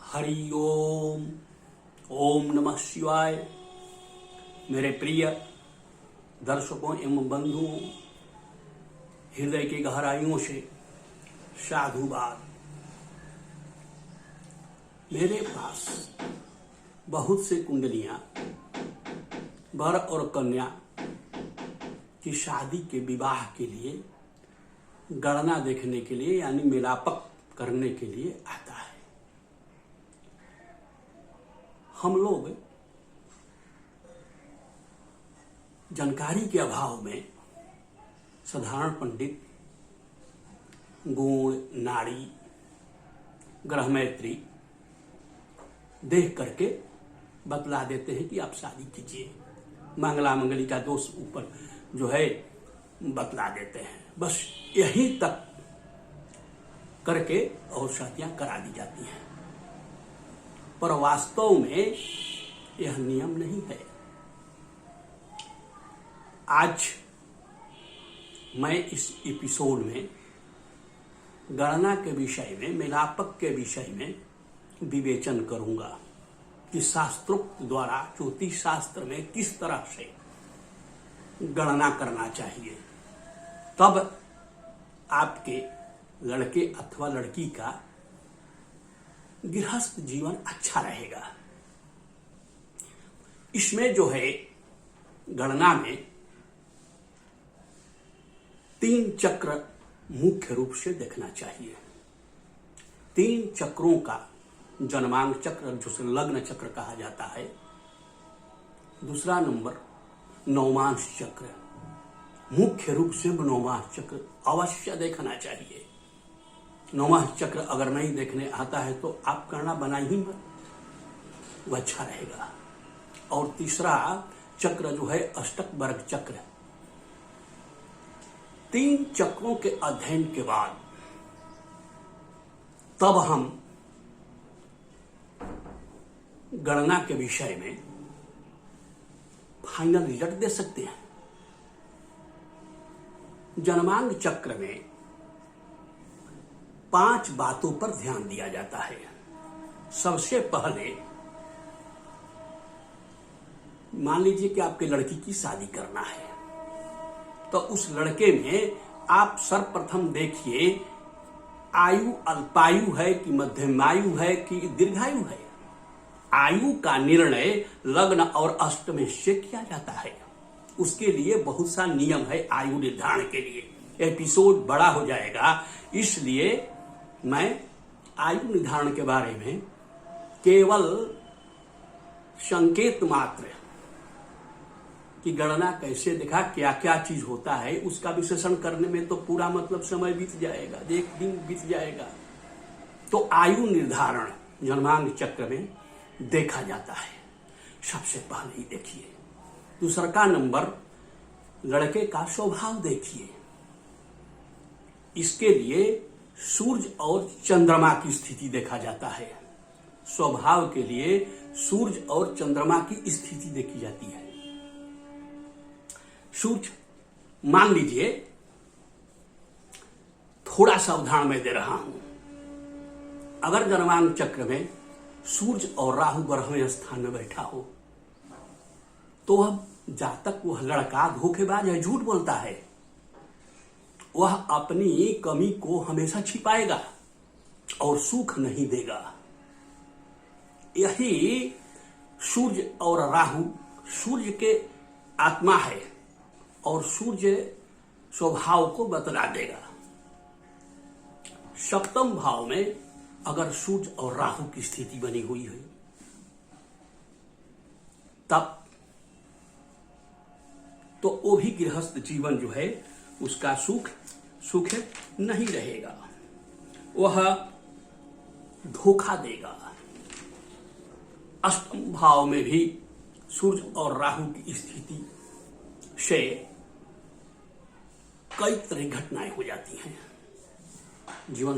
हरि ओम। ओम नमः शिवाय। मेरे प्रिय दर्शकों एवं बंधुओं, हृदय की गहराइयों से साधुवाद। मेरे पास बहुत से कुंडलियां वर और कन्या की शादी के विवाह के लिए गणना देखने के लिए यानी मिलापक करने के लिए आता है। हम लोग जानकारी के अभाव में साधारण पंडित गुण नाड़ी ग्रह मैत्री देख करके बतला देते हैं कि आप शादी कीजिए। मंगला मंगली का दोष ऊपर जो है बतला देते हैं। बस यही तक करके और शादियां करा दी जाती हैं, पर वास्तव में यह नियम नहीं है। आज मैं इस एपिसोड में गणना के विषय में, मिलापक के विषय में विवेचन करूंगा कि शास्त्रोक्त द्वारा ज्योतिष शास्त्र में किस तरह से गणना करना चाहिए, तब आपके लड़के अथवा लड़की का गृहस्थ जीवन अच्छा रहेगा। इसमें जो है गणना में 3 चक्र मुख्य रूप से देखना चाहिए। 3 चक्रों का जन्मांग चक्र जिसे लग्न चक्र कहा जाता है, दूसरा नंबर नवमांश चक्र, मुख्य रूप से नवमांश चक्र अवश्य देखना चाहिए। नवमांश चक्र अगर नहीं देखने आता है तो आप करना बना ही मत, वो अच्छा रहेगा। और तीसरा चक्र जो है अष्टक वर्ग चक्र। 3 चक्रों के अध्ययन के बाद तब हम गणना के विषय में फाइनल रिजल्ट दे सकते हैं। जन्मांग चक्र में 5 बातों पर ध्यान दिया जाता है। सबसे पहले मान लीजिए कि आपके लड़की की शादी करना है, तो उस लड़के में आप सर्वप्रथम देखिए आयु अल्पायु है कि मध्यमायु है कि दीर्घायु है। आयु का निर्णय लग्न और अष्टमी से किया जाता है। उसके लिए बहुत सा नियम है आयु निर्धारण के लिए। एपिसोड बड़ा हो जाएगा, इसलिए मैं आयु निर्धारण के बारे में केवल संकेत मात्र कि गणना कैसे देखा, क्या क्या चीज होता है, उसका विश्लेषण करने में तो पूरा मतलब समय बीत जाएगा, 1 दिन बीत जाएगा। तो आयु निर्धारण जन्मांग चक्र में देखा जाता है। सबसे पहले ही देखिए। दूसरा का नंबर लड़के का स्वभाव देखिए। इसके लिए सूर्य और चंद्रमा की स्थिति देखा जाता है। स्वभाव के लिए सूर्य और चंद्रमा की स्थिति देखी जाती है। सूर्य मान लीजिए, थोड़ा सा उदाहरण मैं दे रहा हूं। अगर जन्मांग चक्र में सूर्य और राहु ग्रहवें स्थान में बैठा हो, तो वह जातक, वह लड़का धोखेबाज है, झूठ बोलता है। वह अपनी कमी को हमेशा छिपाएगा और सुख नहीं देगा। यही सूर्य और राहु, सूर्य के आत्मा है और सूर्य स्वभाव को बतला देगा। सप्तम भाव में अगर सूर्य और राहु की स्थिति बनी हुई है, तब तो वो भी गृहस्थ जीवन जो है उसका सुख नहीं रहेगा, वह धोखा देगा। अष्टम भाव में भी सूर्य और राहु की स्थिति से कई तरह घटनाएं हो जाती हैं। जीवन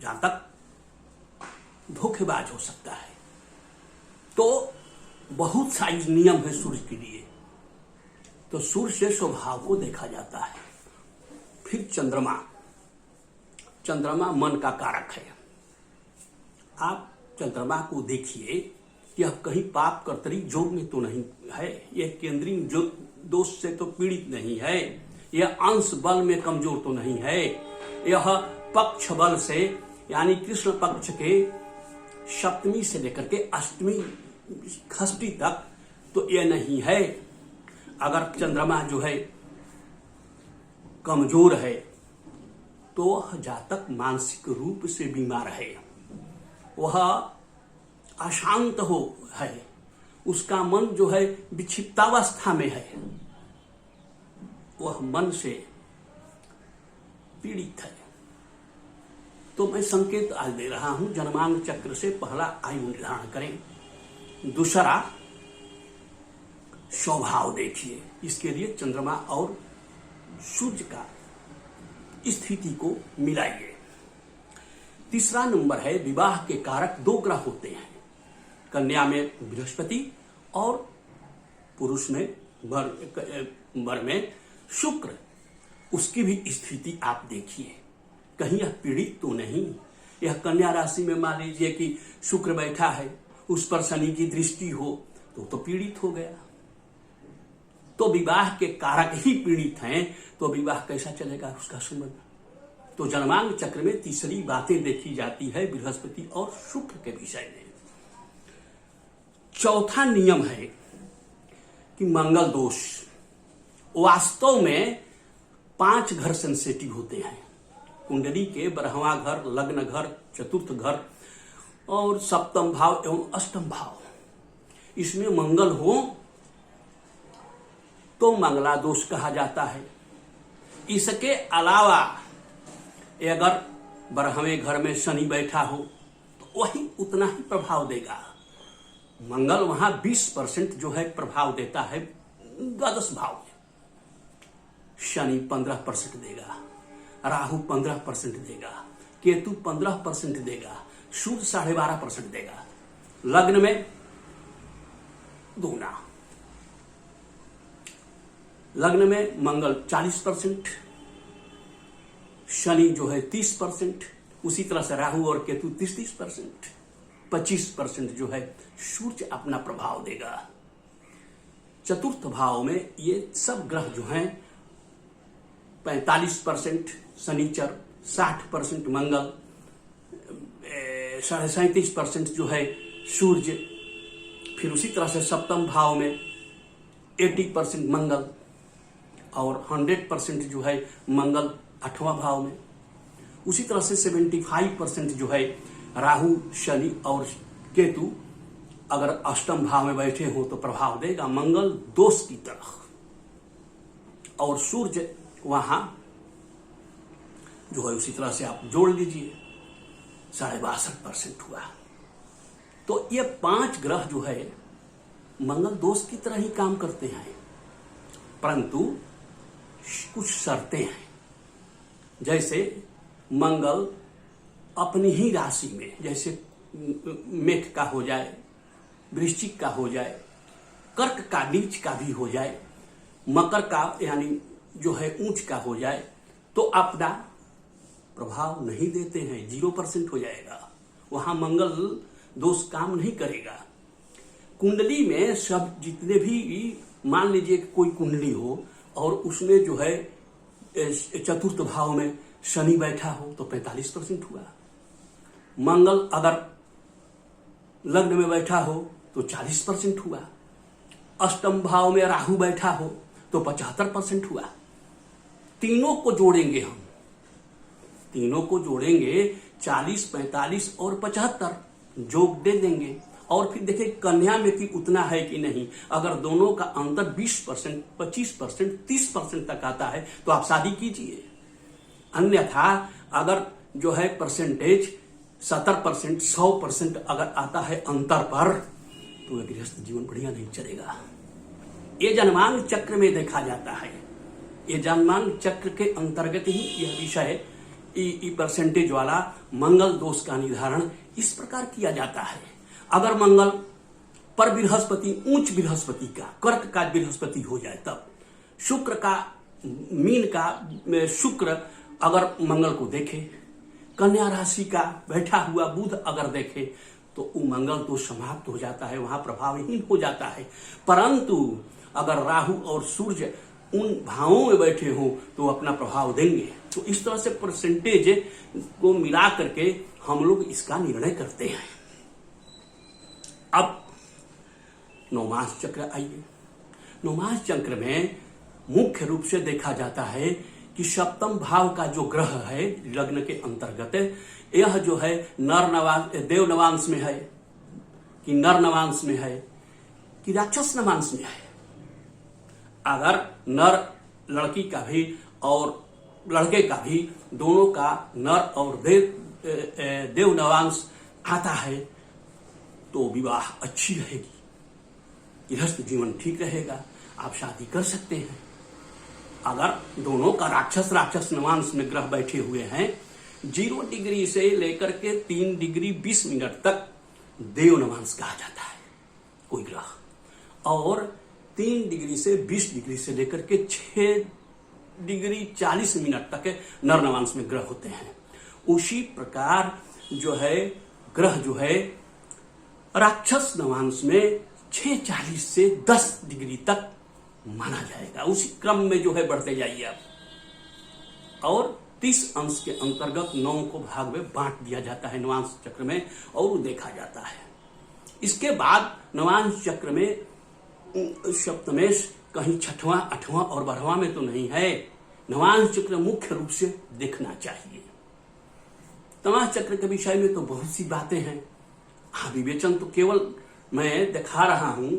जातक धोखेबाज हो सकता है। तो बहुत सारे नियम है सूर्य के लिए। तो सूर्य से स्वभाव को देखा जाता है। फिर चंद्रमा मन का कारक है। आप चंद्रमा को देखिए, यह कहीं पाप कर्तरी योग में तो नहीं है, यह केंद्रीय जो दोष से तो पीड़ित नहीं है, यह अंश बल में कमजोर तो नहीं है, यह पक्ष बल से यानी कृष्ण पक्ष के सप्तमी से लेकर के अष्टमी षष्ठी तक तो यह नहीं है। अगर चंद्रमा जो है कमजोर है तो वह जातक मानसिक रूप से बीमार है, वह अशांत है, उसका मन जो है विक्षिप्तावस्था में है, वह मन से पीड़ित है। तो मैं संकेत आज दे रहा हूं, जन्मांग चक्र से पहला आयु निर्धारण करें। दूसरा स्वभाव देखिए, इसके लिए चंद्रमा और सूर्य का स्थिति को मिलाइए। तीसरा नंबर है विवाह के कारक दो ग्रह होते हैं, कन्या में बृहस्पति और पुरुष में वर में शुक्र। उसकी भी स्थिति आप देखिए, कहीं यह पीड़ित तो नहीं। यह कन्या राशि में मान लीजिए कि शुक्र बैठा है, उस पर शनि की दृष्टि हो तो पीड़ित हो गया। तो विवाह के कारक ही पीड़ित हैं, तो विवाह कैसा चलेगा उसका संबंध। तो जन्मांग चक्र में तीसरी बातें देखी जाती है बृहस्पति और शुक्र के विषय में। चौथा नियम है कि मंगल दोष, वास्तव में 5 घर सेंसिटिव होते हैं। कुंडली के 12वां घर, लग्न घर, चतुर्थ घर और सप्तम भाव एवं अष्टम भाव, इसमें मंगल हो तो मंगला दोष कहा जाता है। इसके अलावा अगर 12वें घर में शनि बैठा हो तो वही उतना ही प्रभाव देगा। मंगल वहां 20% जो है प्रभाव देता है द्वादश भाव में, शनि 15% देगा, राहु 15% देगा, केतु 15% देगा, सूर्य 12.5% देगा। लग्न में दूना, लग्न में मंगल 40%, शनि जो है 30%, उसी तरह से राहु और केतु 30%, 25% जो है सूर्य अपना प्रभाव देगा। चतुर्थ भाव में ये सब ग्रह जो हैं 45% शनिचर, 60% मंगल, 37.5% जो है सूर्य, फिर उसी तरह से सप्तम भाव में 80% मंगल और 100% जो है मंगल 8वां भाव में। उसी तरह से 75% जो है राहु, शनि और केतु अगर अष्टम भाव में बैठे हो तो प्रभाव देगा मंगल दोष की तरह। और सूर्य वहां जो है उसी तरह से आप जोड़ लीजिए 62.5% हुआ। तो ये 5 ग्रह जो है मंगल दोष की तरह ही काम करते हैं, परंतु कुछ शर्तें हैं। जैसे मंगल अपनी ही राशि में, जैसे मेष का हो जाए, वृश्चिक का हो जाए, कर्क का नीच का भी हो जाए, मकर का यानी जो है ऊंच का हो जाए, तो अपना प्रभाव नहीं देते हैं, 0% हो जाएगा। वहां मंगल दोष काम नहीं करेगा। कुंडली में सब जितने भी, मान लीजिए कोई कुंडली हो और उसमें जो है चतुर्थ भाव में शनि बैठा हो तो 45% हुआ। मंगल अगर लग्न में बैठा हो तो 40% हुआ। अष्टम भाव में राहु बैठा हो तो 75% हुआ। तीनों को जोड़ेंगे हम, तीनों को जोड़ेंगे 40, 45 और 75 जोड़ दे देंगे। और फिर देखिए कन्या में कि उतना है कि नहीं। अगर दोनों का अंतर 20%, 25%, 30% तक आता है तो आप शादी कीजिए। अन्यथा अगर जो है परसेंटेज 70%, 100% अगर आता है अंतर पर, तो गृहस्थ जीवन बढ़िया नहीं चलेगा। ये जन्मांग चक्र में देखा जाता है। ये जन्मांग चक्र के अंतर्गत ही यह विषय परसेंटेज वाला मंगल दोष का निर्धारण इस प्रकार किया जाता है। अगर मंगल पर बृहस्पति, उच्च बृहस्पति का, कर्क का बृहस्पति हो जाए, तब शुक्र का, मीन का शुक्र अगर मंगल को देखे, कन्या राशि का बैठा हुआ बुध अगर देखे तो वो मंगल तो समाप्त हो जाता है, वहां प्रभावहीन हो जाता है। परंतु अगर राहु और सूर्य उन भावों में बैठे हों तो अपना प्रभाव देंगे। तो इस तरह से परसेंटेज को मिला करके हम लोग इसका निर्णय करते हैं। अब नवमास चक्र आइए। नवमास चक्र में मुख्य रूप से देखा जाता है कि सप्तम भाव का जो ग्रह है लग्न के अंतर्गत, यह जो है नर नवांश देव नवांश में है कि नर नवांश में है कि राक्षस नवांश में है। अगर नर लड़की का भी और लड़के का भी दोनों का नर और देव नवांश आता है तो विवाह अच्छी रहेगी, गृहस्थ जीवन ठीक रहेगा, आप शादी कर सकते हैं। अगर दोनों का राक्षस नवांश में ग्रह बैठे हुए हैं, 0 डिग्री से लेकर के 3 डिग्री 20 मिनट तक देव नवांश कहा जाता है कोई ग्रह, और 3 डिग्री से 20 डिग्री से लेकर के 6 डिग्री 40 मिनट तक नर नवांश में ग्रह होते हैं। उसी प्रकार जो है ग्रह जो है राक्षस नवांश में 6:40 से 10 डिग्री तक माना जाएगा। उसी क्रम में जो है बढ़ते जाइए आप, और 30 अंश के अंतर्गत 9 को भाग में बांट दिया जाता है नवांश चक्र में, और वो देखा जाता है। इसके बाद नवांश चक्र में सप्तमेश कहीं 6वां 8वां और 12वां में तो नहीं है। नवांश चक्र मुख्य रूप से देखना चाहिए। नवांश चक्र के विषय में तो बहुत सी बातें हैं, हाँ विवेचन तो केवल मैं दिखा रहा हूं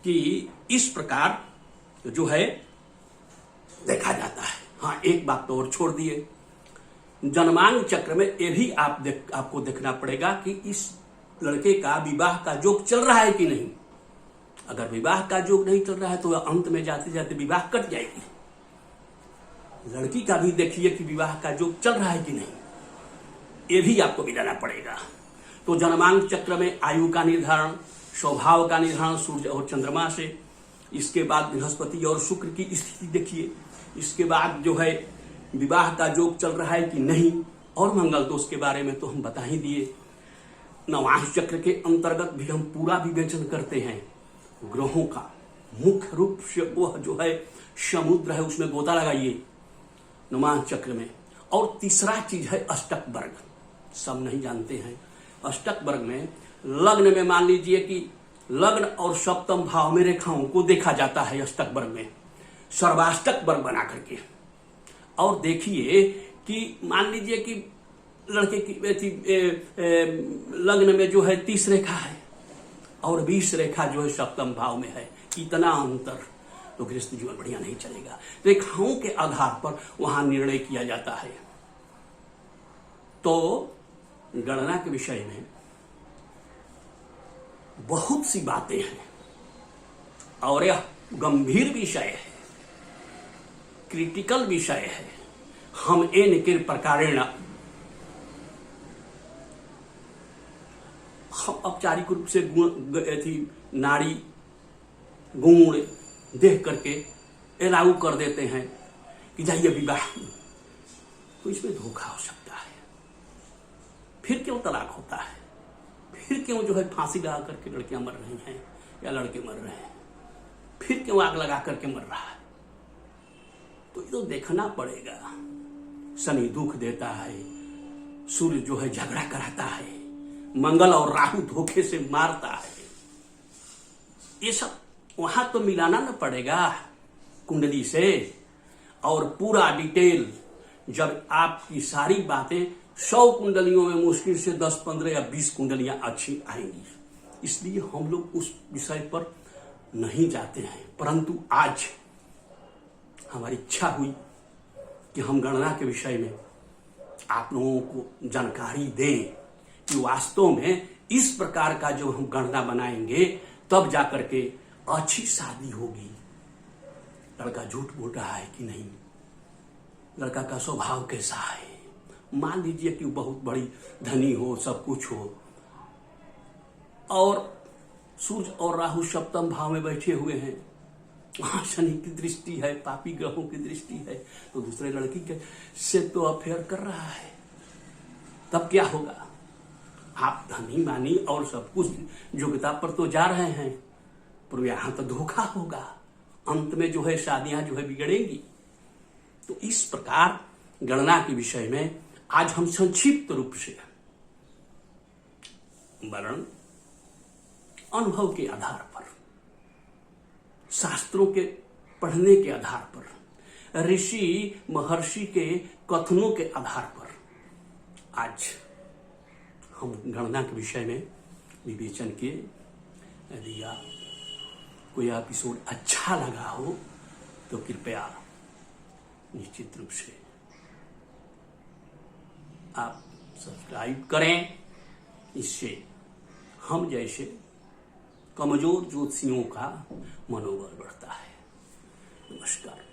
कि इस प्रकार जो है देखा जाता है। हाँ एक बात तो और छोड़ दिए, जन्मांग चक्र में ये भी आपको देखना पड़ेगा कि इस लड़के का विवाह का योग चल रहा है कि नहीं। अगर विवाह का योग नहीं चल रहा है तो अंत में जाते जाते विवाह कट जाएगी। लड़की का भी देखिए कि विवाह का योग चल रहा है कि नहीं, ये भी आपको मिलाना पड़ेगा। तो जन्मांग चक्र में आयु का निर्धारण, स्वभाव का निर्धारण सूर्य और चंद्रमा से, इसके बाद बृहस्पति और शुक्र की स्थिति देखिए, इसके बाद जो है विवाह का योग चल रहा है कि नहीं, और मंगल दोष के बारे में तो हम बता ही दिए। नवांश चक्र के अंतर्गत भी हम पूरा विवेचन करते हैं ग्रहों का। मुख्य रूप से वह जो है समुद्र है, उसमें गोता लगाइए नवांश चक्र में। और तीसरा चीज है अष्टक वर्ग, सब नहीं जानते हैं। अष्टक वर्ग में लग्न में मान लीजिए कि लग्न और सप्तम भाव में रेखाओं को देखा जाता है अष्टक वर्ग में, सर्वाष्टक वर्ग बना करके। और देखिए कि मान लीजिए कि लड़के की लग्न में जो है 30 रेखा है और 20 रेखा जो है सप्तम भाव में है, इतना अंतर, तो गृहस्थ जीवन बढ़िया नहीं चलेगा। रेखाओं के आधार पर वहां निर्णय किया जाता है। तो गणना के विषय में बहुत सी बातें हैं और यह गंभीर विषय है, क्रिटिकल विषय है। हम इन प्रकारेण हम औपचारिक रूप से नाड़ी गुण देख करके लागू कर देते हैं कि जाइए विवाह, तो इसमें धोखा हो सकता है। फिर क्यों तलाक होता है, फिर क्यों जो है फांसी लगा करके लड़कियां मर रही हैं या लड़के मर रहे हैं, फिर क्यों आग लगा करके मर रहा है, तो ये तो देखना पड़ेगा। शनि दुख देता है, सूर्य जो है झगड़ा कराता है, मंगल और राहु धोखे से मारता है, ये सब वहां तो मिलाना न पड़ेगा कुंडली से। और पूरा डिटेल, जब आपकी सारी बातें 100 कुंडलियों में मुश्किल से 10, 15 या 20 कुंडलियां अच्छी आएंगी। इसलिए हम लोग उस विषय पर नहीं जाते हैं। परंतु आज हमारी इच्छा हुई कि हम गणना के विषय में आप लोगों को जानकारी दें कि वास्तव में इस प्रकार का जो हम गणना बनाएंगे तब जाकर के अच्छी शादी होगी। लड़का झूठ बोल रहा है कि नहीं, लड़का का स्वभाव कैसा है, मान लीजिए कि बहुत बड़ी धनी हो, सब कुछ हो, और सूर्य और राहु सप्तम भाव में बैठे हुए हैं, वहां शनि की दृष्टि है, पापी ग्रहों की दृष्टि है, तो दूसरे लड़की के से तो अफेयर कर रहा है। तब क्या होगा? आप धनी मानी और सब कुछ योग्यता पर तो जा रहे हैं, पर यहां तो धोखा होगा, अंत में जो है शादियां जो है बिगड़ेंगी। तो इस प्रकार गणना के विषय में आज हम संक्षिप्त रूप से वर्ण अनुभव के आधार पर, शास्त्रों के पढ़ने के आधार पर, ऋषि महर्षि के कथनों के आधार पर आज हम गणना के विषय में विवेचन किए। यदि आप कोई एपिसोड अच्छा लगा हो तो कृपया निश्चित रूप से आप सब्सक्राइब करें। इससे हम जैसे कमजोर ज्योतिषियों का मनोबल बढ़ता है। नमस्कार।